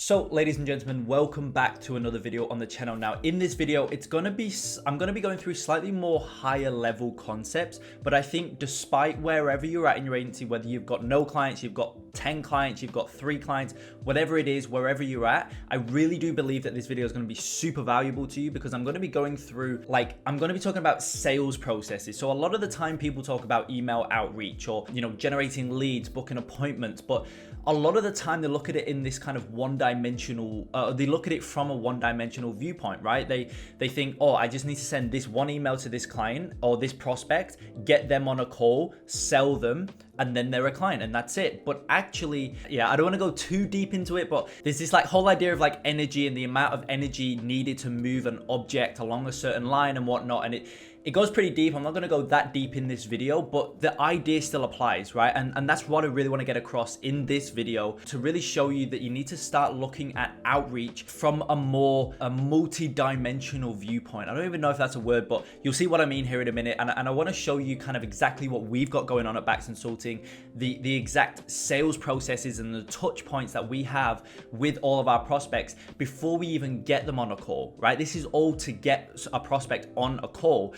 So ladies and gentlemen, welcome back to another video on the channel. Now in this video, I'm gonna be going through slightly more higher level concepts, but I think despite wherever you're at in your agency, whether you've got no clients, you've got 10 clients, you've got 3 clients, whatever it is, wherever you're at, I really do believe that this video is gonna be super valuable to you because I'm gonna be going through, I'm gonna be talking about sales processes. So a lot of the time people talk about email outreach or, generating leads, booking appointments, but a lot of the time they look at it in this kind of one-dimensional, they look at it from a one-dimensional viewpoint, right? They think, oh, I just need to send this one email to this client or this prospect, get them on a call, sell them, and then they're a client and that's it. But actually, I don't want to go too deep into it, but there's this whole idea of energy and the amount of energy needed to move an object along a certain line and whatnot. And it goes pretty deep. I'm not going to go that deep in this video, but the idea still applies, right? And that's what I really want to get across in this video, to really show you that you need to start looking at outreach from a multi-dimensional viewpoint. I don't even know if that's a word, but you'll see what I mean here in a minute. And I want to show you kind of exactly what we've got going on at Bax Consulting, the exact sales processes and the touch points that we have with all of our prospects before we even get them on a call, right? This is all to get a prospect on a call.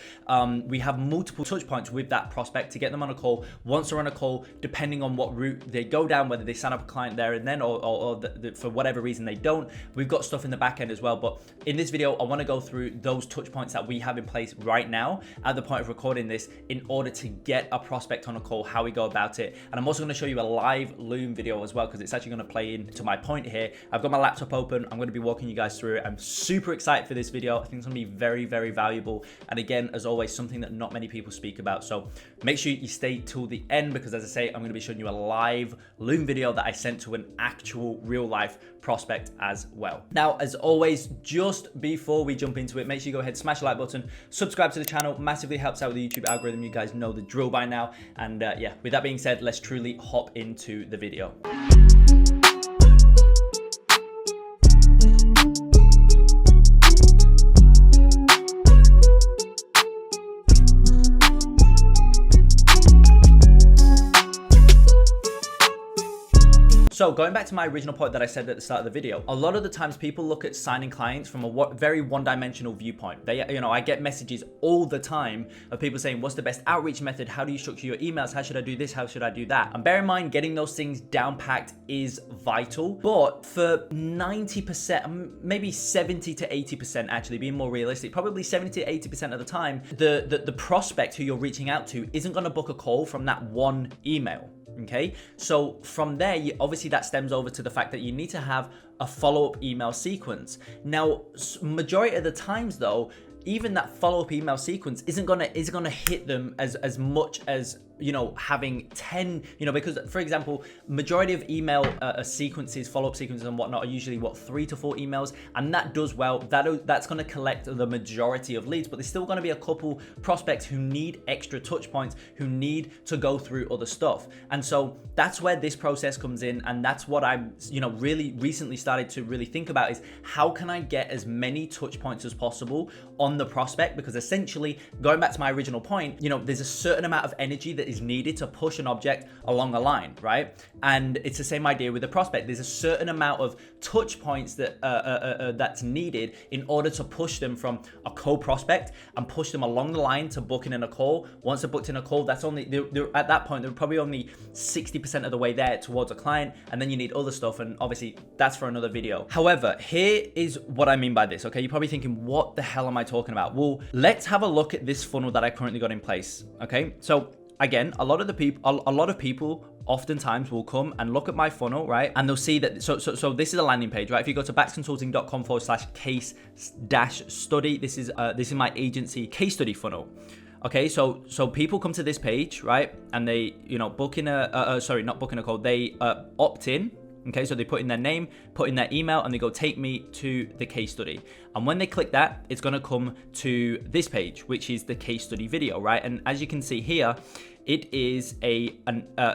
We have multiple touch points with that prospect to get them on a call. Once they're on a call, depending on what route they go down, whether they sign up a client there and then, or for whatever reason they don't, we've got stuff in the back end as well. But in this video, I want to go through those touch points that we have in place right now at the point of recording this in order to get a prospect on a call, how we go about it. And I'm also going to show you a live Loom video as well, because it's actually going to play into my point here. I've got my laptop open. I'm going to be walking you guys through it. I'm super excited for this video. I think it's going to be very, very valuable. And again, as always, something that not many people speak about. So make sure you stay till the end, because as I say, I'm going to be showing you a live Loom video that I sent to an actual real life prospect as well. Now, as always, just before we jump into it, make sure you go ahead, smash the like button, subscribe to the channel, massively helps out with the YouTube algorithm. You guys know the drill by now. And with that being said, let's truly hop into the video. So going back to my original point that I said at the start of the video, a lot of the times people look at signing clients from a very one-dimensional viewpoint. I get messages all the time of people saying, what's the best outreach method? How do you structure your emails? How should I do this? How should I do that? And bear in mind, getting those things down packed is vital. But for 90%, maybe 70 to 80%, actually being more realistic, probably 70 to 80% of the time, the prospect who you're reaching out to isn't going to book a call from that one email. Okay, so from there, obviously that stems over to the fact that you need to have a follow-up email sequence. Now, majority of the times though, even that follow-up email sequence isn't gonna hit them as much as having 10, because for example, majority of email sequences, follow-up sequences and whatnot are usually 3 to 4 emails, and that does well. That's going to collect the majority of leads, but there's still going to be a couple prospects who need extra touch points, who need to go through other stuff. And so that's where this process comes in, and that's what I'm really recently started to really think about, is how can I get as many touch points as possible on the prospect? Because essentially, going back to my original point, there's a certain amount of energy that is needed to push an object along a line, right? And it's the same idea with the prospect. There's a certain amount of touch points that that's needed in order to push them from a cold prospect and push them along the line to booking in a call. Once they're booked in a call, that's only they're at that point they're probably only 60% of the way there towards a client, and then you need other stuff, and obviously that's for another video. However, here is what I mean by this. Okay, you're probably thinking, what the hell am I talking about? Well, let's have a look at this funnel that I currently got in place. Okay, so again, a lot of people oftentimes will come and look at my funnel, right? And they'll see that, so this is a landing page, right? If you go to baxconsulting.com/case-study, this is my agency case study funnel. Okay, so people come to this page, right? And they, book in not booking a call, they opt in. Okay, so they put in their name, put in their email, and they go, take me to the case study. And when they click that, it's gonna come to this page, which is the case study video, right? And as you can see here, it is a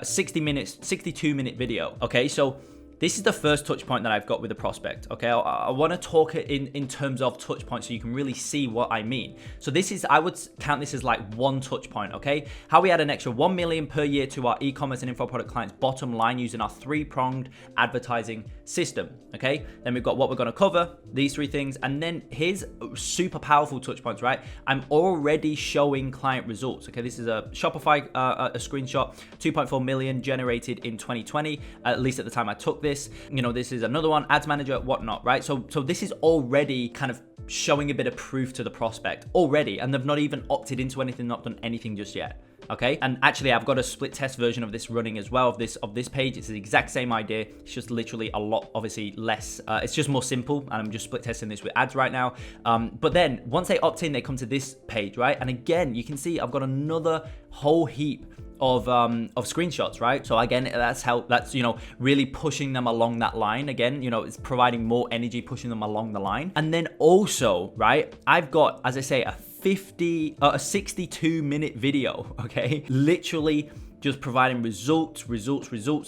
62-minute video. Okay, so This is the first touch point that I've got with the prospect. Okay, I want to talk in terms of touch points so you can really see what I mean. So this is, I would count this as like one touch point. Okay, how we add an extra 1 million per year to our e-commerce and info product clients' bottom line using our 3-pronged advertising system, okay? Then we've got what we're gonna cover, these 3 things, and then here's super powerful touch points, right? I'm already showing client results, okay? This is a Shopify a screenshot, 2.4 million generated in 2020, at least at the time I took this. You know, this is another one, ads manager, whatnot, right? So this is already kind of showing a bit of proof to the prospect already, and they've not even opted into anything, not done anything just yet. Okay, and actually I've got a split test version of this running as well, of this page. It's the exact same idea, it's just literally a lot, obviously less, it's just more simple, and I'm just split testing this with ads right now. But then once they opt in, they come to this page, right? And again, you can see I've got another whole heap of screenshots, right? So again, that's you know, really pushing them along that line. Again, you know, it's providing more energy, pushing them along the line. And then also, right, I've got, as I say, a 62-minute video, okay, literally just providing results,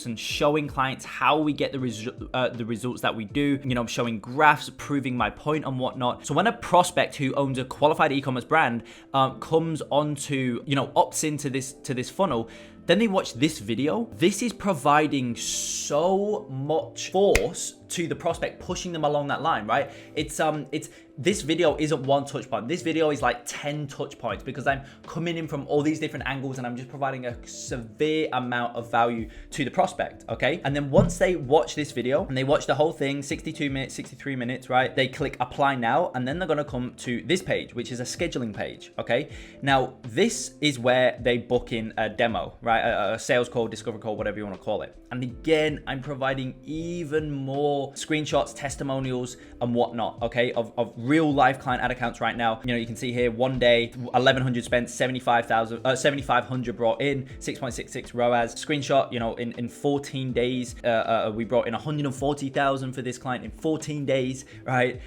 and showing clients how we get the results that we do, you know, showing graphs, proving my point and whatnot. So when a prospect who owns a qualified e-commerce brand comes onto, you know, opts into this funnel, then they watch this video. This is providing so much force to the prospect, pushing them along that line, right? This video isn't one touch point. This video is like 10 touch points, because I'm coming in from all these different angles and I'm just providing a severe amount of value to the prospect, okay? And then once they watch this video and they watch the whole thing, 62 minutes, 63 minutes, right? They click apply now, and then they're gonna come to this page, which is a scheduling page, okay? Now, this is where they book in a demo, right? A sales call, discovery call, whatever you wanna call it. And again, I'm providing even more screenshots, testimonials, and whatnot, okay? Of real life client ad accounts right now. You know, you can see here, one day, 1,100 spent, 7,500 brought in, 6.66 ROAS. Screenshot, you know, in 14 days, we brought in 140,000 for this client in 14 days, right?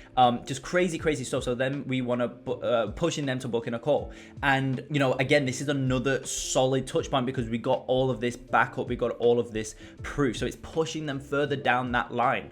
Just crazy stuff. So then we want to pushing them to book in a call. And, you know, again, this is another solid touch point, because we got all of this backup, we got all of this proof. So it's pushing them further down that line.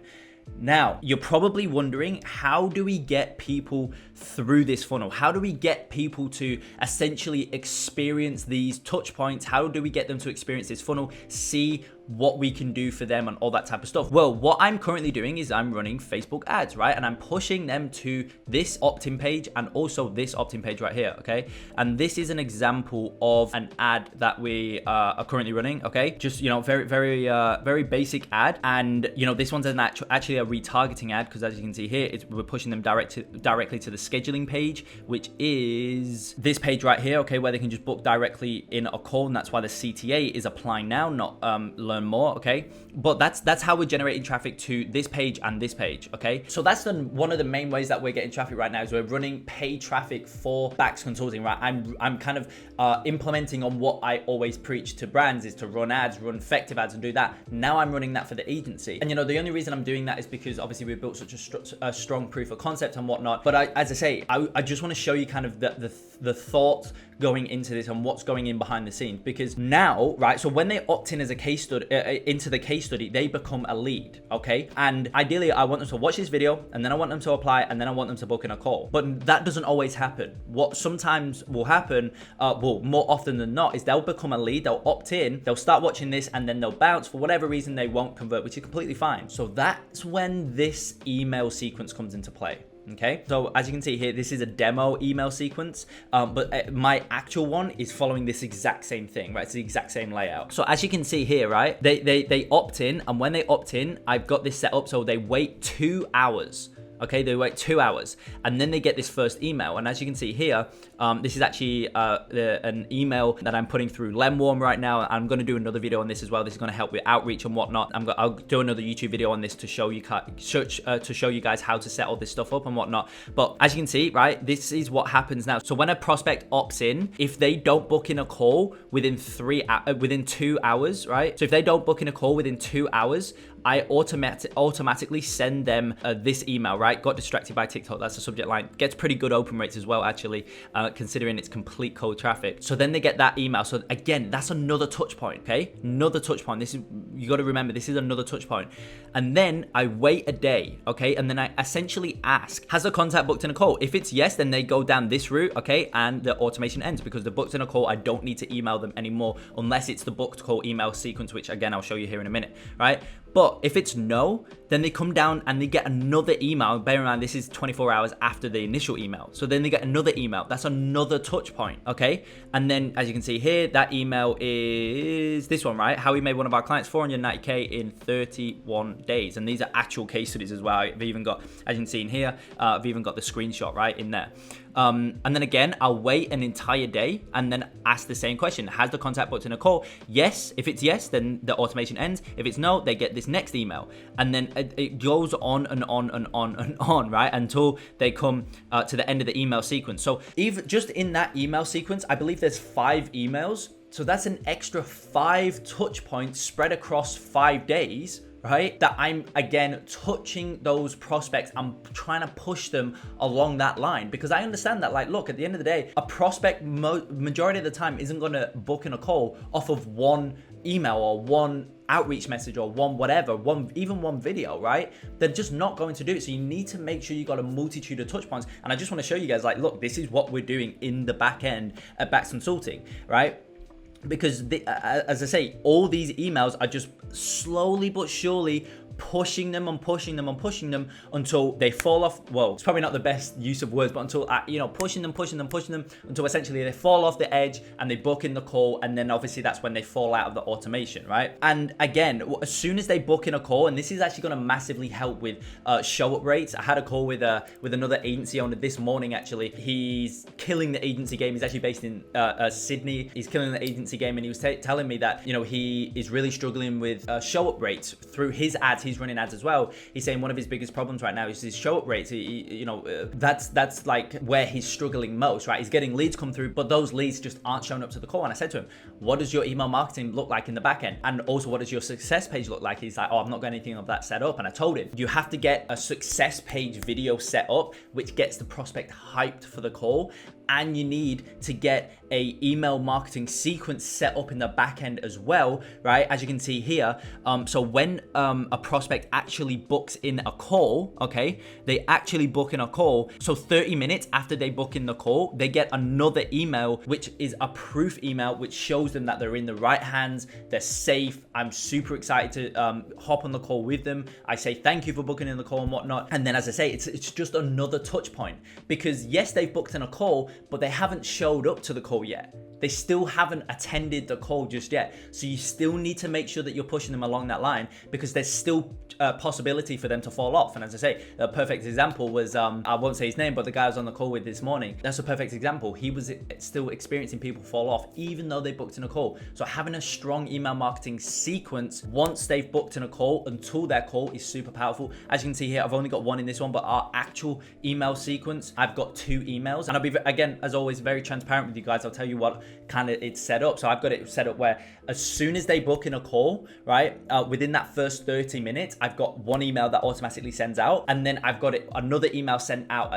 Now, you're probably wondering, how do we get people through this funnel? How do we get people to essentially experience these touch points? How do we get them to experience this funnel, see what we can do for them and all that type of stuff? Well, what I'm currently doing is I'm running Facebook ads, right? And I'm pushing them to this opt-in page and also this opt-in page right here, okay? And this is an example of an ad that we are currently running, okay? Just, you know, very basic ad. And, you know, this one's actually a retargeting ad, because as you can see here, we're pushing them directly to the scheduling page, which is this page right here, okay, where they can just book directly in a call. And that's why the CTA is applying now, not learn more, okay? But that's how we're generating traffic to this page and this page, okay? So that's one of the main ways that we're getting traffic right now, is we're running paid traffic for Bax Consulting, right? I'm kind of implementing on what I always preach to brands, is to run ads, run effective ads, and do that. Now I'm running that for the agency. And, you know, the only reason I'm doing that is because obviously we've built such a strong proof of concept and whatnot. But as I say, I just want to show you kind of the thoughts going into this and what's going in behind the scenes, because now, right, so when they opt in as a case study, into the case study, they become a lead, okay? And ideally, I want them to watch this video, and then I want them to apply, and then I want them to book in a call. But that doesn't always happen. What sometimes will happen, more often than not, is they'll become a lead, they'll opt in, they'll start watching this, and then they'll bounce. For whatever reason, they won't convert, which is completely fine. So that's when this email sequence comes into play. Okay, so as you can see here, this is a demo email sequence, but my actual one is following this exact same thing, right? It's the exact same layout. So as you can see here, right, they opt in, and when they opt in, I've got this set up so they wait 2 hours. Okay, they wait 2 hours, and then they get this first email. And as you can see here, this is actually an email that I'm putting through Lemwarm right now. I'm going to do another video on this as well. This is going to help with outreach and whatnot. I'll do another YouTube video on this to show you guys how to set all this stuff up and whatnot. But as you can see, right, this is what happens now. So when a prospect opts in, if they don't book in a call within 2 hours, right? So if they don't book in a call within 2 hours, I automatically send them this email, right? Got distracted by TikTok. That's the subject line. Gets pretty good open rates as well, actually, considering it's complete cold traffic. So then they get that email. So again, that's another touch point, okay? Another touch point. This is, you got to remember, this is another touch point. And then I wait a day, okay? And then I essentially ask, has the contact booked in a call? If it's yes, then they go down this route, okay? And the automation ends, because the booked in a call, I don't need to email them anymore unless it's the booked call email sequence, which again, I'll show you here in a minute, right? But if it's no, then they come down and they get another email. Bear in mind, this is 24 hours after the initial email. So then they get another email. That's another touch point, okay? And then as you can see here, that email is this one, right? How we made one of our clients $490K in 31 days. And these are actual case studies as well. I've even got, as you can see in here, I've even got the screenshot right in there. And then again, I'll wait an entire day and then ask the same question. Has the contact booked in a call? Yes. If it's yes, then the automation ends. If it's no, they get this next email. And then it goes on and on and on and on, right? Until they come to the end of the email sequence. So even just in that email sequence, I believe there's 5 emails. So that's an extra 5 touch points spread across 5 days, right? That I'm, again, touching those prospects. I'm trying to push them along that line, because I understand that, like, look, at the end of the day, a prospect majority of the time isn't going to book in a call off of one email or one outreach message or even one video, right? They're just not going to do it. So you need to make sure you got a multitude of touch points. And I just want to show you guys, like, look, this is what we're doing in the back end at Bax Consulting, right? Because as I say, all these emails are just slowly but surely pushing them and pushing them and pushing them until they fall off. Well, it's probably not the best use of words, but until, pushing them until essentially they fall off the edge and they book in the call. And then obviously that's when they fall out of the automation, right? And again, as soon as they book in a call, and this is actually going to massively help with show up rates. I had a call with another agency owner this morning, actually. He's killing the agency game. He's actually based in Sydney. He's killing the agency game. And he was telling me that, he is really struggling with show up rates through his ads. He's running ads as well. He's saying one of his biggest problems right now is his show up rates. That's like where he's struggling most, right? He's getting leads come through, but those leads just aren't showing up to the call. And I said to him, what does your email marketing look like in the back end? And also, what does your success page look like? He's like, oh, I've not got anything of that set up. And I told him, you have to get a success page video set up, which gets the prospect hyped for the call. And you need to get a email marketing sequence set up in the back end as well, right? As you can see here. So when a prospect actually books in a call, okay, they actually book in a call. So 30 minutes after they book in the call, they get another email, which is a proof email, which shows them that they're in the right hands, they're safe. I'm super excited to hop on the call with them. I say thank you for booking in the call and whatnot. And then, as I say, it's just another touch point, because yes, they've booked in a call, but they haven't showed up to the call yet. They still haven't attended the call just yet. So you still need to make sure that you're pushing them along that line, because there's still a possibility for them to fall off. And as I say, a perfect example was, I won't say his name, but the guy I was on the call with this morning, that's a perfect example. He was still experiencing people fall off, even though they booked in a call. So having a strong email marketing sequence once they've booked in a call until their call is super powerful. As you can see here, I've only got one in this one, but our actual email sequence, I've got 2 emails. And I'll be, again, as always, very transparent with you guys. I'll tell you what kind of it's set up. So I've got it set up where as soon as they book in a call, right, within that first 30 minutes, I've got one email that automatically sends out, and then I've got another email sent out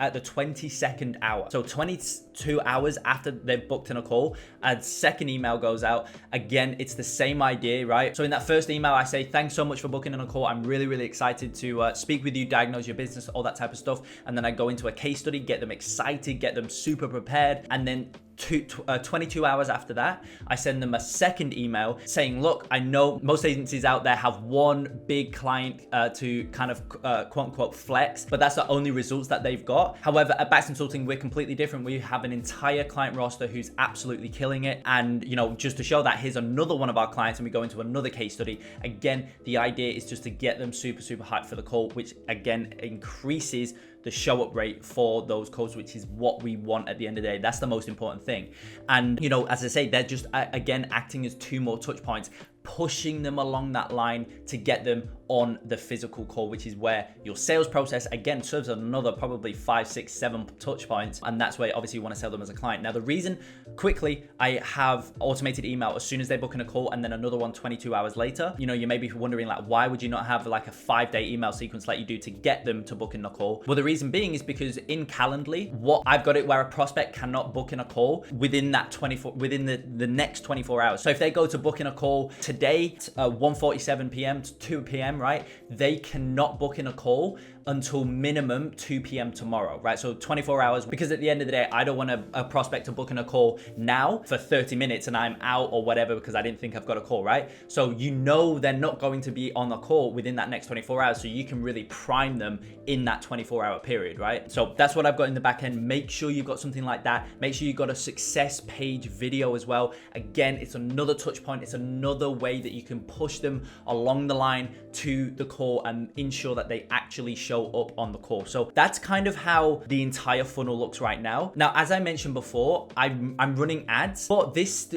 at the 22nd hour. So 22 hours after they've booked in a call, a second email goes out. Again, it's the same idea, right? So in that first email, I say, thanks so much for booking in a call. I'm really, really excited to speak with you, diagnose your business, all that type of stuff. And then I go into a case study, get them excited, get them super prepared. And then 22 hours after that, I send them a second email saying, look, I know most agencies out there have one big client to kind of quote unquote flex, but that's the only results that they've got. However, at Bax Consulting, we're completely different. We have an entire client roster who's absolutely killing it. And, just to show that, here's another one of our clients, and we go into another case study. Again, the idea is just to get them super, super hyped for the call, which again increases the show up rate for those calls, which is what we want at the end of the day. That's the most important thing. And, as I say, they're just, again, acting as 2 more touch points, pushing them along that line to get them on the physical call, which is where your sales process, again, serves another probably 5, 6, 7 touch points. And that's where obviously you want to sell them as a client. Now, the reason, quickly, I have automated email as soon as they book in a call, and then another one 22 hours later. You may be wondering, like, why would you not have like a 5-day email sequence like you do to get them to book in the call? Well, the reason being is because in Calendly, what I've got it where a prospect cannot book in a call within that 24, within the next 24 hours. So if they go to book in a call today, today, 1:47 p.m. to 2 p.m., right? They cannot book in a call until minimum 2 p.m. tomorrow, right? So 24 hours, because at the end of the day, I don't want a prospect to book in a call now for 30 minutes and I'm out or whatever because I didn't think I've got a call, right? So you know they're not going to be on a call within that next 24 hours, so you can really prime them in that 24-hour period, right? So that's what I've got in the back end. Make sure you've got something like that. Make sure you've got a success page video as well. Again, it's another touch point. It's another way that you can push them along the line to the call and ensure that they actually show up on the call. So that's kind of how the entire funnel looks right now. Now, as I mentioned before, I'm running ads, but this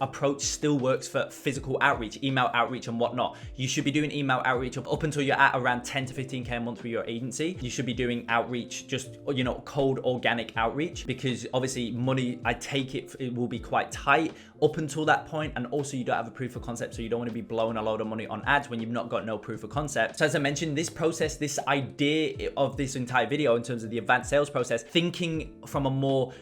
approach still works for physical outreach, email outreach and whatnot. You should be doing email outreach up until you're at around 10 to 15K a month for your agency. You should be doing outreach, just, you know, cold organic outreach, because obviously money, I take it will be quite tight up until that point. And also you don't have a proof of concept, so you don't want to be blowing a load of money on ads when you've not got no proof of concept. So as I mentioned, this process, this idea of this entire video in terms of the advanced sales process, thinking from a more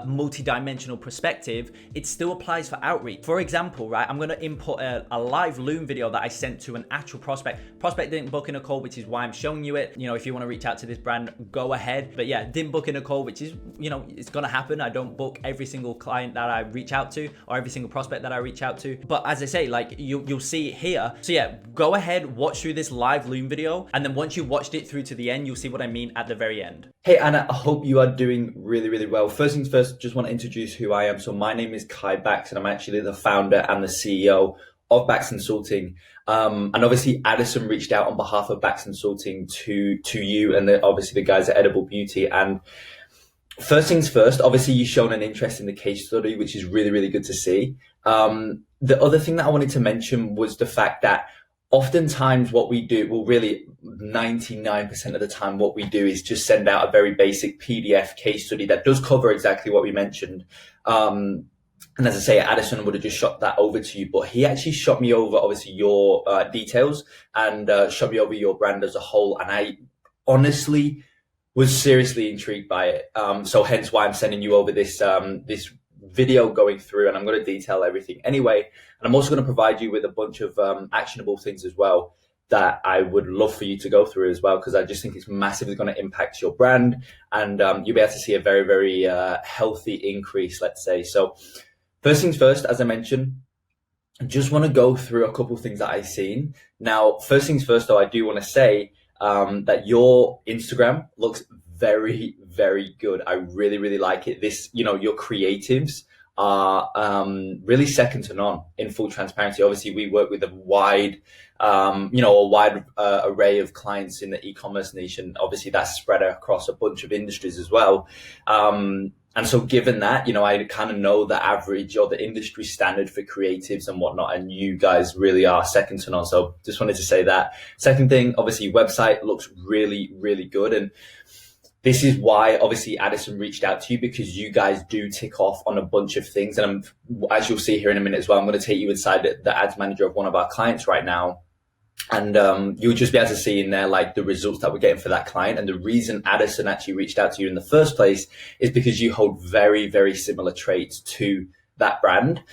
multi-dimensional perspective, it still applies for outreach. For example, right, I'm going to input a live Loom video that I sent to an actual prospect. Prospect didn't book in a call, which is why I'm showing you it. You know, if you want to reach out to this brand, go ahead. But yeah, didn't book in a call, which is, you know, it's going to happen. I don't book every single client that I reach out to or every single prospect that I reach out to. But as I say, like you'll see it here. So yeah, go ahead, watch through this live Loom video. And then once you've watched it through to the end, you'll see what I mean at the very end. Hey Anna, I hope you are doing really, really well. First things first, just want to introduce who I am. So my name is Kai Bax and I'm actually the founder and the CEO of Bax Consulting. And obviously Addison reached out on behalf of Bax Consulting to you and obviously the guys at Edible Beauty. And first things first, obviously you've shown an interest in the case study, which is really, really good to see. The other thing that I wanted to mention was the fact that oftentimes what we do, well, really 99% of the time what we do is just send out a very basic PDF case study that does cover exactly what we mentioned. And as I say, Addison would have just shot that over to you, but he actually shot me over, obviously, your details and shot me over your brand as a whole. And I honestly was seriously intrigued by it. So hence why I'm sending you over this video going through, and I'm going to detail everything anyway. And I'm also going to provide you with a bunch of actionable things as well that I would love for you to go through as well, because I just think it's massively going to impact your brand, and you'll be able to see a very, very healthy increase, let's say. So first things first, as I mentioned, I just want to go through a couple of things that I've seen. Now, first things first, though, I do want to say that your Instagram looks very, very good. I really, really like it. This, you know, your creatives are really second to none, in full transparency. Obviously, we work with a wide, array of clients in the e-commerce niche, and obviously that's spread across a bunch of industries as well. And so given that, you know, I kind of know the average or the industry standard for creatives and whatnot, and you guys really are second to none. So just wanted to say that. Second thing, obviously, your website looks really, really good. And this is why, obviously, Addison reached out to you, because you guys do tick off on a bunch of things. And as you'll see here in a minute as well, I'm going to take you inside the ads manager of one of our clients right now. And you'll just be able to see in there like the results that we're getting for that client. And the reason Addison actually reached out to you in the first place is because you hold very, very similar traits to that brand,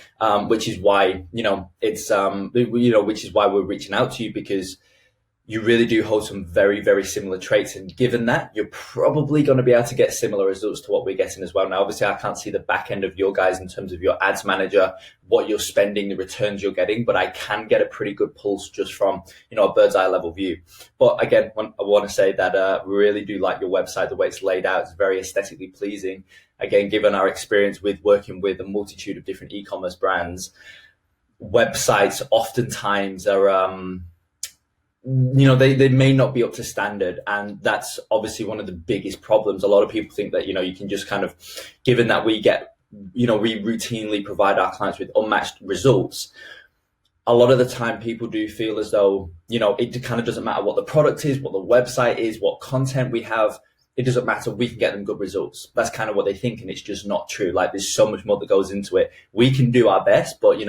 which is why, which is why we're reaching out to you, because you really do hold some very, very similar traits. And given that, you're probably going to be able to get similar results to what we're getting as well. Now, obviously, I can't see the back end of your guys in terms of your ads manager, what you're spending, the returns you're getting, but I can get a pretty good pulse just from, a bird's eye level view. But again, I want to say that we really do like your website, the way it's laid out. It's very aesthetically pleasing. Again, given our experience with working with a multitude of different e-commerce brands, websites oftentimes are, they may not be up to standard. And that's obviously one of the biggest problems. A lot of people think that, you can just kind of, given that we get, we routinely provide our clients with unmatched results. A lot of the time people do feel as though, it kind of doesn't matter what the product is, what the website is, what content we have. It doesn't matter. We can get them good results. That's kind of what they think. And it's just not true. Like, there's so much more that goes into it. We can do our best, but,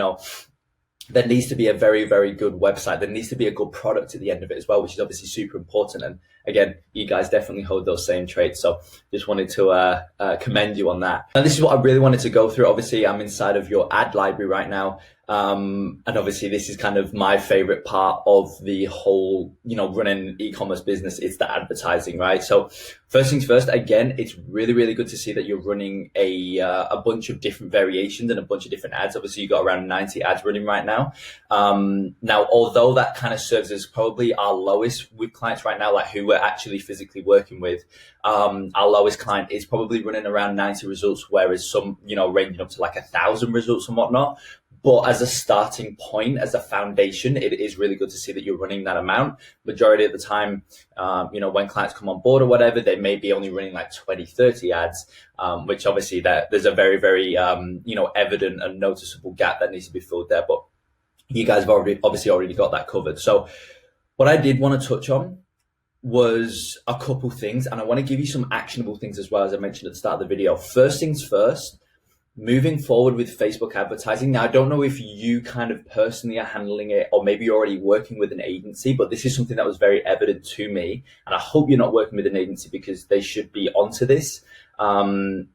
there needs to be a very, very good website. There needs to be a good product at the end of it as well, which is obviously super important. And again, you guys definitely hold those same traits. So just wanted to commend you on that. Now, this is what I really wanted to go through. Obviously, I'm inside of your ad library right now. And obviously this is kind of my favorite part of the whole, running an e-commerce business. It's the advertising, right? So first things first, again, it's really, really good to see that you're running a bunch of different variations and a bunch of different ads. Obviously you got around 90 ads running right now. Now, although that kind of serves as probably our lowest with clients right now, like who we're actually physically working with, our lowest client is probably running around 90 results, whereas some, ranging up to like 1,000 results and whatnot. But as a starting point, as a foundation, it is really good to see that you're running that amount. Majority of the time, when clients come on board or whatever, they may be only running like 20, 30 ads, which obviously there's a very, very, evident and noticeable gap that needs to be filled there. But you guys have already got that covered. So what I did want to touch on was a couple things, and I want to give you some actionable things as well, as I mentioned at the start of the video. First things first, moving forward with Facebook advertising. Now, I don't know if you kind of personally are handling it, or maybe you're already working with an agency, but this is something that was very evident to me. And I hope you're not working with an agency, because they should be onto this. As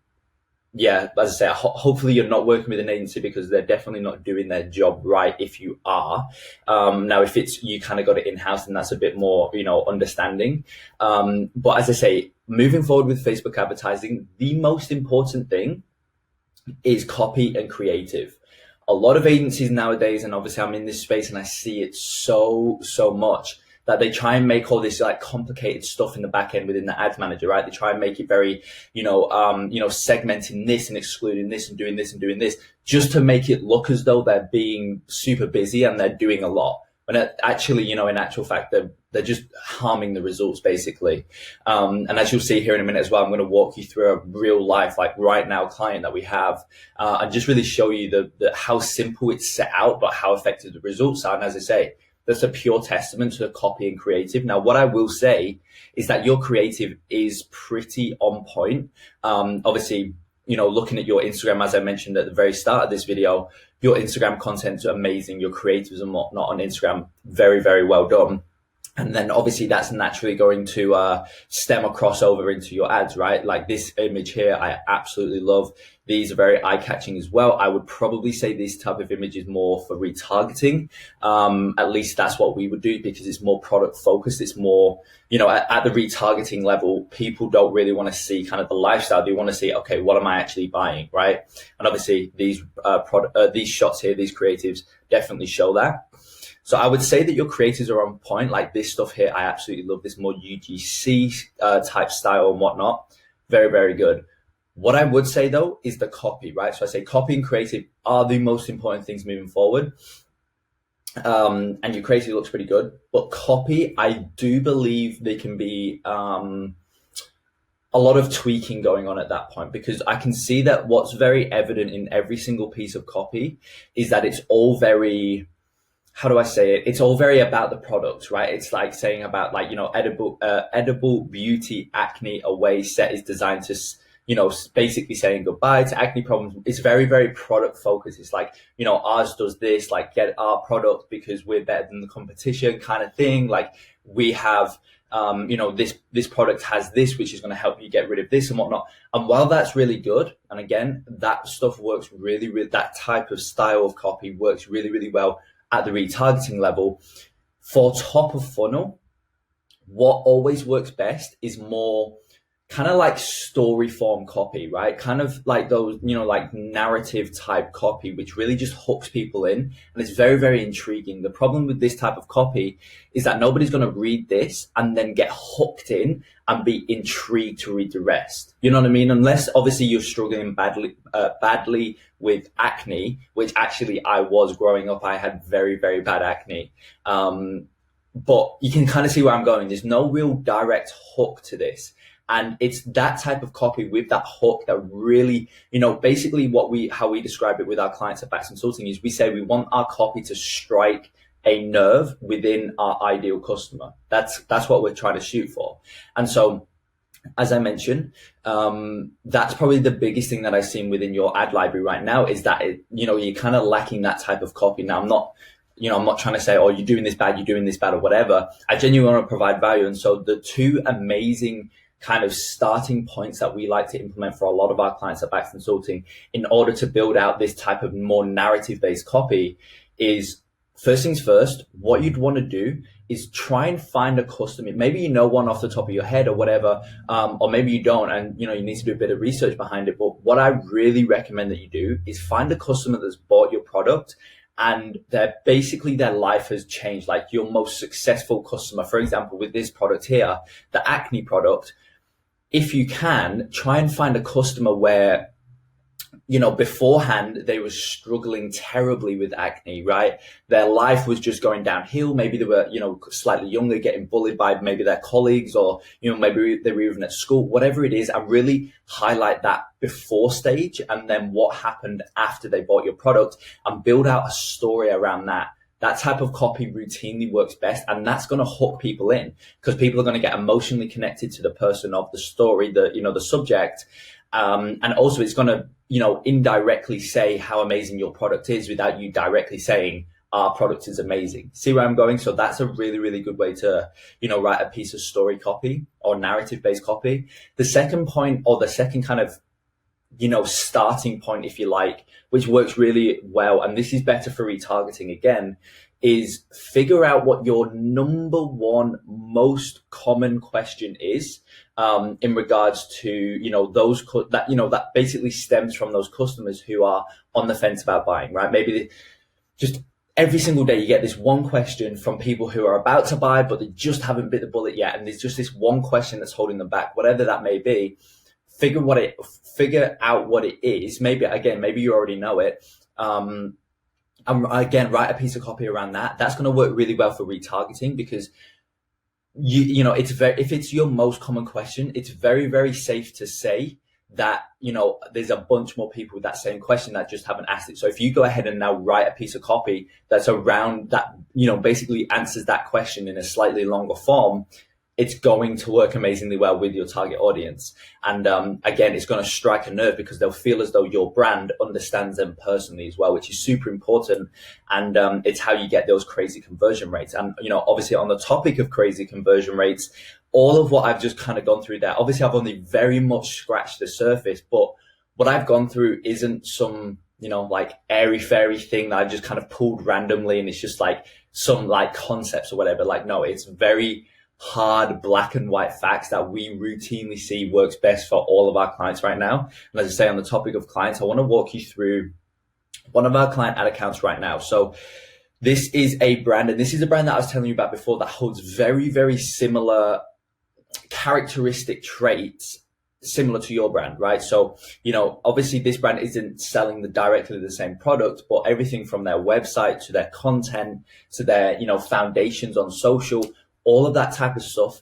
I say, hopefully you're not working with an agency, because they're definitely not doing their job right if you are. Now, if it's you kind of got it in-house, then that's a bit more, understanding. But as I say, moving forward with Facebook advertising, the most important thing is copy and creative. A lot of agencies nowadays, and obviously I'm in this space and I see it so much, that they try and make all this like complicated stuff in the back end within the ads manager, right? They try and make it very, segmenting this and excluding this and doing this, just to make it look as though they're being super busy and they're doing a lot. When actually, in actual fact, they're just harming the results, basically. And as you'll see here in a minute as well, I'm going to walk you through a real life, like right now, client that we have, and just really show you the how simple it's set out, but how effective the results are. And as I say, that's a pure testament to the copy and creative. Now, what I will say is that your creative is pretty on point. Obviously, looking at your Instagram, as I mentioned at the very start of this video, your Instagram content's amazing. Your creatives and whatnot on Instagram, very, very well done. And then obviously that's naturally going to stem across over into your ads, right? Like this image here, I absolutely love. These are very eye-catching as well. I would probably say this type of image is more for retargeting. At least that's what we would do, because it's more product focused. It's more, at the retargeting level, people don't really want to see kind of the lifestyle. They want to see, okay, what am I actually buying, right? And obviously these shots here, these creatives definitely show that. So I would say that your creatives are on point. Like this stuff here, I absolutely love this more UGC type style and whatnot. Very, very good. What I would say though is the copy, right? So I say copy and creative are the most important things moving forward. And your creative looks pretty good, but copy, I do believe there can be a lot of tweaking going on at that point, because I can see that what's very evident in every single piece of copy is that it's all very, how do I say it? It's all very about the product, right? It's like saying about like, edible beauty acne away set is designed to, basically saying goodbye to acne problems. It's very, very product focused. It's like, ours does this, like get our product because we're better than the competition kind of thing. Like we have, this product has this, which is going to help you get rid of this and whatnot. And while that's really good, and again, that stuff works really, really, that type of style of copy works really, really well at the retargeting level. For top of funnel, what always works best is more kind of like story form copy, right? Kind of like those, like narrative type copy, which really just hooks people in. And it's very, very intriguing. The problem with this type of copy is that nobody's going to read this and then get hooked in and be intrigued to read the rest. You know what I mean? Unless obviously you're struggling badly with acne, which actually I was growing up. I had very, very bad acne. But you can kind of see where I'm going. There's no real direct hook to this. And it's that type of copy with that hook that really, basically how we describe it with our clients at Backs Consulting is we say we want our copy to strike a nerve within our ideal customer. That's what we're trying to shoot for. And so, as I mentioned, that's probably the biggest thing that I've seen within your ad library right now is that, you're kind of lacking that type of copy. Now, I'm not trying to say, oh, you're doing this bad or whatever. I genuinely want to provide value. And so the two amazing kind of starting points that we like to implement for a lot of our clients at Bax Consulting in order to build out this type of more narrative-based copy is, first things first, what you'd want to do is try and find a customer. Maybe you know one off the top of your head or whatever, or maybe you don't, and you need to do a bit of research behind it. But what I really recommend that you do is find a customer that's bought your product and their life has changed, like your most successful customer. For example, with this product here, the acne product, if you can, try and find a customer where, beforehand they were struggling terribly with acne, right? Their life was just going downhill. Maybe they were, slightly younger, getting bullied by maybe their colleagues, or, maybe they were even at school, whatever it is. And really highlight that before stage and then what happened after they bought your product, and build out a story around that. That type of copy routinely works best, and that's going to hook people in because people are going to get emotionally connected to the person of the story, the subject. And also it's going to, indirectly say how amazing your product is without you directly saying our product is amazing. See where I'm going? So that's a really, really good way to, write a piece of story copy or narrative based copy. The second point, or the second kind of, starting point, if you like, which works really well, and this is better for retargeting again, is figure out what your number one most common question is, in regards to, that basically stems from those customers who are on the fence about buying, right? Maybe just every single day you get this one question from people who are about to buy, but they just haven't bit the bullet yet. And there's just this one question that's holding them back, whatever that may be. Figure out what it is. Maybe you already know it. And again, write a piece of copy around that. That's going to work really well for retargeting because if it's your most common question, it's very, very safe to say that, there's a bunch more people with that same question that just haven't asked it. So if you go ahead and now write a piece of copy that's around that, basically answers that question in a slightly longer form, it's going to work amazingly well with your target audience. And again, it's going to strike a nerve because they'll feel as though your brand understands them personally as well, which is super important. And it's how you get those crazy conversion rates. And, obviously on the topic of crazy conversion rates, all of what I've just kind of gone through there, obviously I've only very much scratched the surface, but what I've gone through isn't some, like airy fairy thing that I just kind of pulled randomly and it's just like some like concepts or whatever. Like, no, it's very hard black and white facts that we routinely see works best for all of our clients right now. And as I say, on the topic of clients, I want to walk you through one of our client ad accounts right now. So this is a brand, and this is a brand that I was telling you about before that holds very, very similar characteristic traits similar to your brand, right? So, obviously this brand isn't selling directly the same product, but everything from their website to their content to their, foundations on social, all of that type of stuff,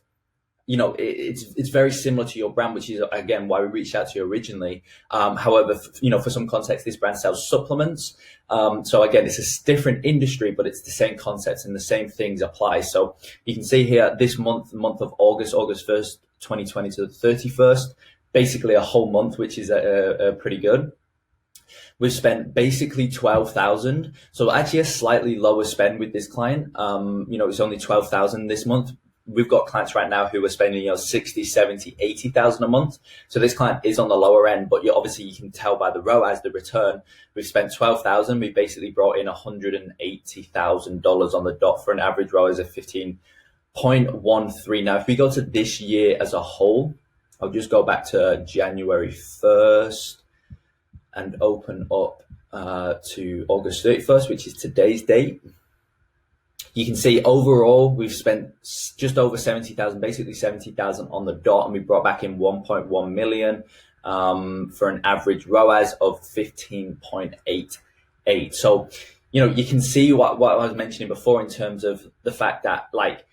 it's very similar to your brand, which is again why we reached out to you originally. However, for some context, this brand sells supplements. So again, it's a different industry, but it's the same concepts and the same things apply. So you can see here this month of August 1st, 2020 to the 31st, basically a whole month, which is pretty good. We've spent basically 12,000. So actually a slightly lower spend with this client. It's only 12,000 this month. We've got clients right now who are spending, 60, 70, 80,000 a month. So this client is on the lower end, but obviously you can tell by the ROAS, the return. We've spent 12,000. We basically brought in $180,000 on the dot for an average ROAS of 15.13. Now, if we go to this year as a whole, I'll just go back to January 1st. And open up to August 31st, which is today's date. You can see overall, we've spent just over 70,000, basically 70,000 on the dot, and we brought back in 1.1 million for an average ROAS of 15.88. So, you can see what I was mentioning before in terms of the fact that like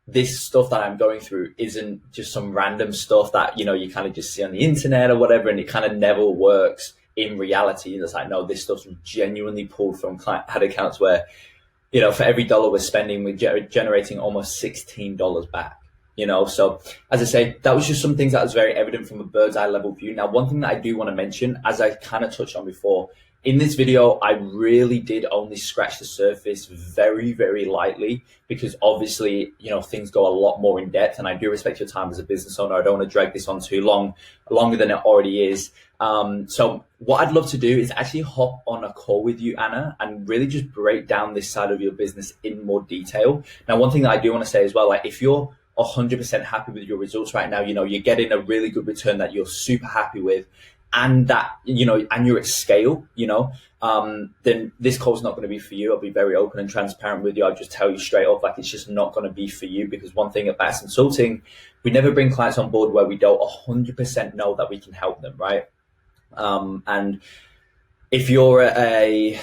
this stuff that I'm going through isn't just some random stuff that, you kind of just see on the internet or whatever, and it kind of never works in reality. It's like, no, this stuff's genuinely pulled from client ad accounts where, for every dollar we're spending, we're generating almost $16 back, So as I say, that was just some things that was very evident from a bird's eye level view. Now, one thing that I do want to mention, as I kind of touched on before, In this video, I really did only scratch the surface very, very lightly, because obviously, things go a lot more in depth, and I do respect your time as a business owner. I don't want to drag this on too long, longer than it already is. So what I'd love to do is actually hop on a call with you, Anna, and really just break down this side of your business in more detail. Now, one thing that I do want to say as well, like if you're 100% happy with your results right now, you're getting a really good return that you're super happy with, and that, and you're at scale, then this call's not going to be for you. I'll be very open and transparent with you. I'll just tell you straight off, like, it's just not going to be for you, because one thing at Backs Consulting, we never bring clients on board where we don't 100% know that we can help them, right? And if you're at a,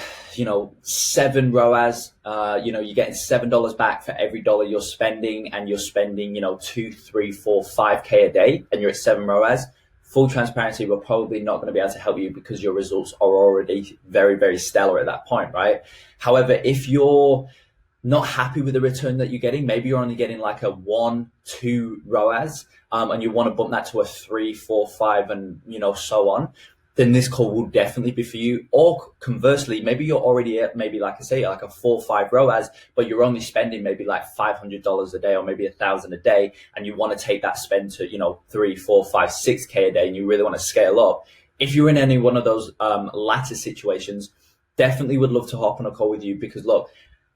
7 ROAS, you're getting $7 back for every dollar you're spending, and you're spending, 2, 3, 4, 5K a day, and you're at 7 ROAS, full transparency, we're probably not going to be able to help you, because your results are already very, very stellar at that point, right? However, if you're not happy with the return that you're getting, maybe you're only getting like a 1, 2 ROAS, and you want to bump that to a 3, 4, 5, and so on, then this call will definitely be for you. Or conversely, maybe you're already at, maybe like I say, like a 4, 5 ROAS, but you're only spending maybe like $500 a day, or maybe $1,000 a day, and you want to take that spend to 3, 4, 5, 6K a day, and you really want to scale up. If you're in any one of those latter situations, definitely would love to hop on a call with you, because look,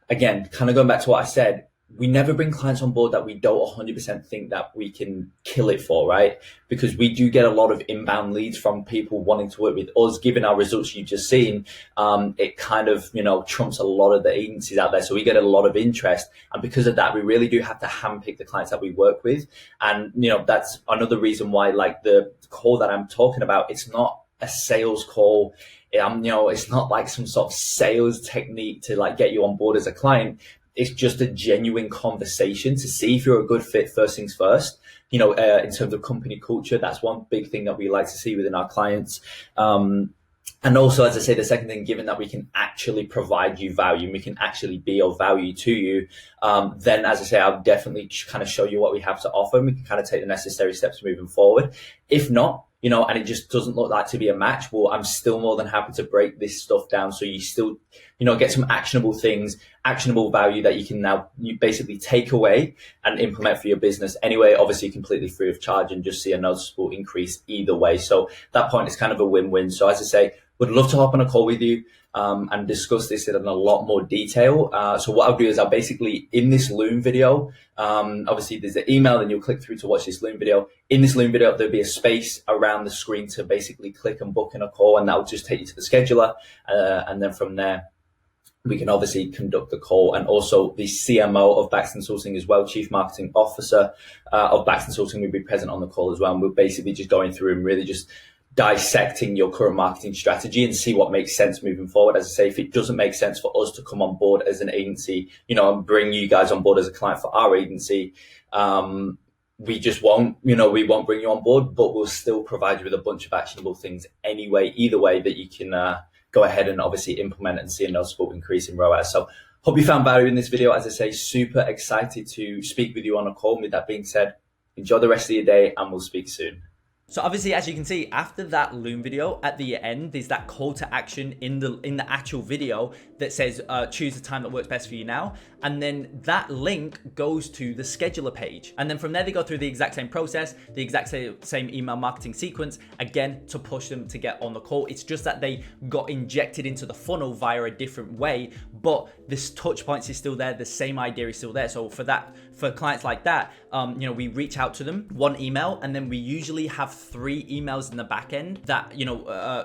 again, kind of going back to what I said, we never bring clients on board that we don't 100% think that we can kill it for, right? Because we do get a lot of inbound leads from people wanting to work with us. Given our results you've just seen, it kind of, trumps a lot of the agencies out there. So we get a lot of interest. And because of that, we really do have to handpick the clients that we work with. And, that's another reason why, like, the call that I'm talking about, it's not a sales call. It's not like some sort of sales technique to like get you on board as a client. It's just a genuine conversation to see if you're a good fit, first things first. In terms of company culture, that's one big thing that we like to see within our clients. And also, as I say, the second thing, given that we can actually provide you value, and we can actually be of value to you, then, as I say, I'll definitely kind of show you what we have to offer, and we can kind of take the necessary steps moving forward. If not, and it just doesn't look like to be a match, well, I'm still more than happy to break this stuff down, so you still, get some actionable things, actionable value that you basically take away and implement for your business anyway, obviously completely free of charge, and just see a noticeable increase either way. So that point is kind of a win-win. So as I say, would love to hop on a call with you and discuss this in a lot more detail. So what I'll do is I'll basically, in this Loom video, obviously there's an email, and you'll click through to watch this Loom video. In this Loom video, there'll be a space around the screen to basically click and book in a call, and that'll just take you to the scheduler. And then from there, we can obviously conduct the call. And also the CMO of Backs Consulting as well, Chief Marketing Officer of Backs Consulting, will be present on the call as well. And we're basically just going through and really just dissecting your current marketing strategy and see what makes sense moving forward. As I say, if it doesn't make sense for us to come on board as an agency, and bring you guys on board as a client for our agency, we just won't, we won't bring you on board, but we'll still provide you with a bunch of actionable things anyway, either way, that you can go ahead and obviously implement and see a noticeable increase in ROAS. So hope you found value in this video. As I say, super excited to speak with you on a call. With that being said, enjoy the rest of your day, and we'll speak soon. So obviously, as you can see, after that Loom video, at the end, there's that call to action in the actual video that says, choose the time that works best for you now. And then that link goes to the scheduler page. And then from there, they go through the exact same process, the exact same email marketing sequence, again, to push them to get on the call. It's just that they got injected into the funnel via a different way, but this touch points is still there. The same idea is still there. So for clients like that, we reach out to them, one email, and then we usually have 3 emails in the back end that,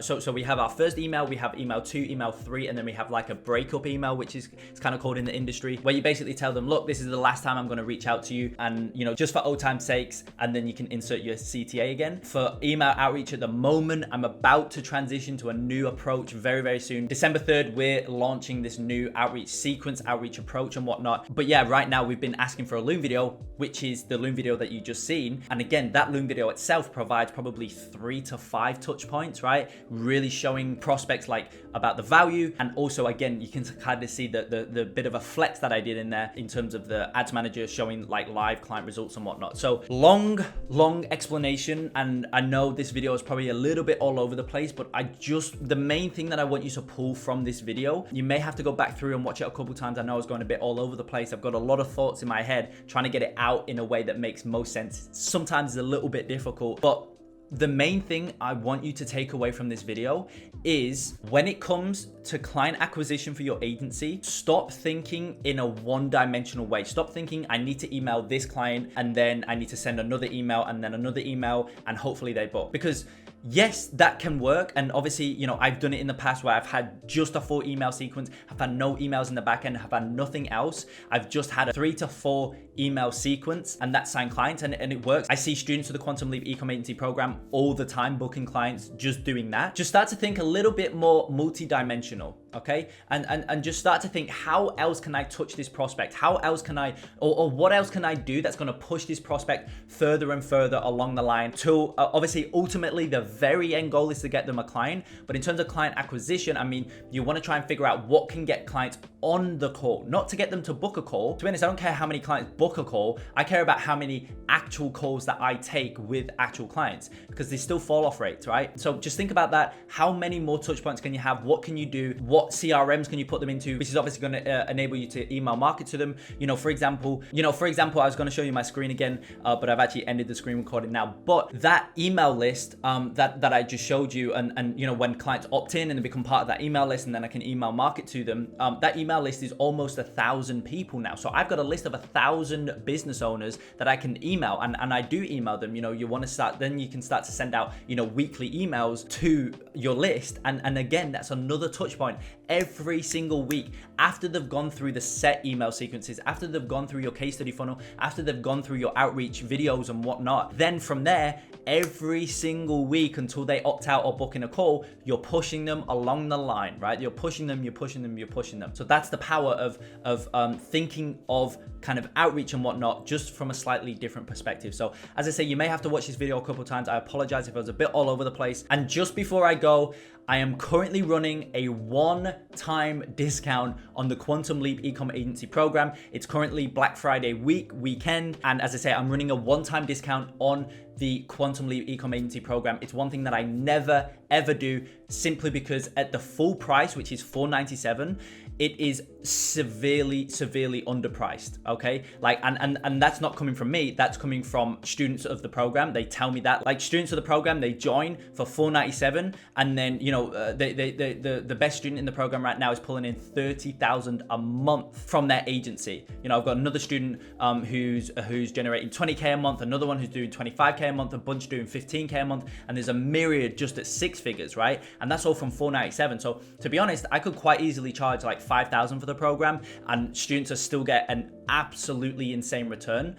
so we have our first email, we have email 2, email 3, and then we have like a breakup email, which is, it's kind of called in the industry, where you basically tell them, look, this is the last time I'm going to reach out to you, and just for old time's sakes, and then you can insert your CTA again. For email outreach at the moment, I'm about to transition to a new approach very, very soon. December 3rd, we're launching this new outreach sequence, outreach approach and whatnot. But yeah, right now we've been asking for a Loom video, which is the Loom video that you just seen. And again, that Loom video itself provides probably 3 to 5 touch points, right? Really showing prospects like about the value. And also, again, you can kind of see the bit of a flex that I did in there in terms of the ads manager showing like live client results and whatnot. So long explanation. And I know this video is probably a little bit all over the place, but the main thing that I want you to pull from this video, you may have to go back through and watch it a couple times. I know I was going a bit all over the place. I've got a lot of thoughts in my head, trying to get it out in a way that makes most sense. Sometimes it's a little bit difficult, but the main thing I want you to take away from this video is when it comes to client acquisition for your agency, stop thinking in a one-dimensional way. Stop thinking I need to email this client and then I need to send another email and then another email and hopefully they book. Because yes, that can work. And obviously, you know, I've done it in the past where I've had just a 4 email sequence, I've had no emails in the back end, I've had nothing else. I've just had a 3 to 4 email sequence and that's signed clients and it works. I see students of the Quantum Leap Ecom Agency program all the time booking clients just doing that. Just start to think a little bit more multi-dimensional, okay? And just start to think, how else can I touch this prospect? How else can I, or what else can I do that's gonna push this prospect further and further along the line to obviously ultimately the very end goal is to get them a client. But in terms of client acquisition, I mean, you want to try and figure out what can get clients on the call, not to get them to book a call. To be honest, I don't care how many clients book a call. I care about how many actual calls that I take with actual clients, because they still fall off rates, right? So just think about that. How many more touch points can you have? What can you do? What CRMs can you put them into? Which is obviously going to enable you to email market to them. For example, I was going to show you my screen again, but I've actually ended the screen recording now. But that email list that I just showed you, and when clients opt in and they become part of that email list, and then I can email market to them, that email list is almost 1,000 people now. So I've got a list of 1,000 business owners that I can email, and I do email them. You want to start, then you can start to send out weekly emails to your list, and again, that's another touch point every single week after they've gone through the set email sequences, after they've gone through your case study funnel, after they've gone through your outreach videos and whatnot. Then from there, every single week until they opt out or book in a call, you're pushing them along the line, right? You're pushing them. So that's the power of thinking of kind of outreach and whatnot, just from a slightly different perspective. So as I say, you may have to watch this video a couple of times. I apologize if I was a bit all over the place. And just before I go, I am currently running a one-time discount on the Quantum Leap Ecom Agency program. It's currently Black Friday weekend. And as I say, I'm running a one-time discount on the Quantum Leap Ecom Agency program. It's one thing that I never, ever do, simply because at the full price, which is $497, it is severely underpriced, okay? Like, and that's not coming from me, that's coming from students of the program. They tell me that, like, students of the program, they join for $497, and then, the best student in the program right now is pulling in $30,000 a month from their agency. I've got another student who's generating $20K a month, another one who's doing $25K a month, a bunch doing $15K a month, and there's a myriad just at 6 figures, right? And that's all from $497. So to be honest, I could quite easily charge like $5,000 for the program, and students are still get an absolutely insane return,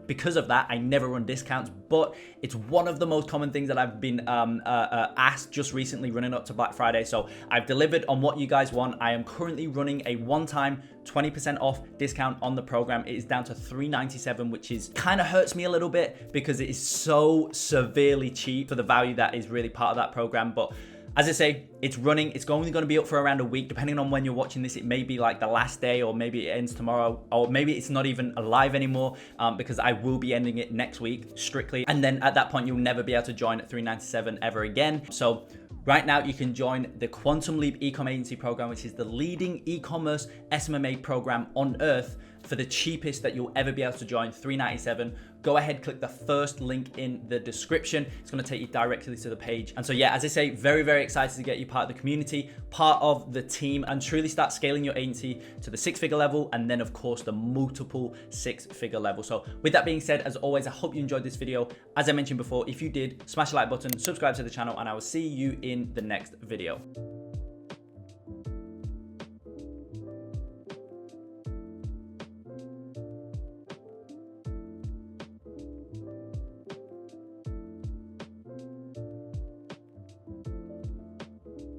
because of that, I never run discounts. But it's one of the most common things that I've been asked just recently running up to Black Friday. So I've delivered on what you guys want. I am currently running a one-time 20% off discount on the program. It is down to $397, which is kind of hurts me a little bit because it is so severely cheap for the value that is really part of that program. But as I say, it's running. It's only going to be up for around a week, depending on when you're watching this. It may be like the last day, or maybe it ends tomorrow, or maybe it's not even alive anymore, because I will be ending it next week strictly. And then at that point, you'll never be able to join at $397 ever again. So right now, you can join the Quantum Leap Ecom Agency program, which is the leading e-commerce SMMA program on earth, for the cheapest that you'll ever be able to join, $397. Go ahead, click the first link in the description. It's going to take you directly to the page. And so, yeah, as I say, very, very excited to get you part of the community, part of the team, and truly start scaling your agency to the 6-figure level, and then of course the multiple 6-figure level. So with that being said, as always, I hope you enjoyed this video. As I mentioned before, if you did, smash the like button, subscribe to the channel, and I will see you in the next video.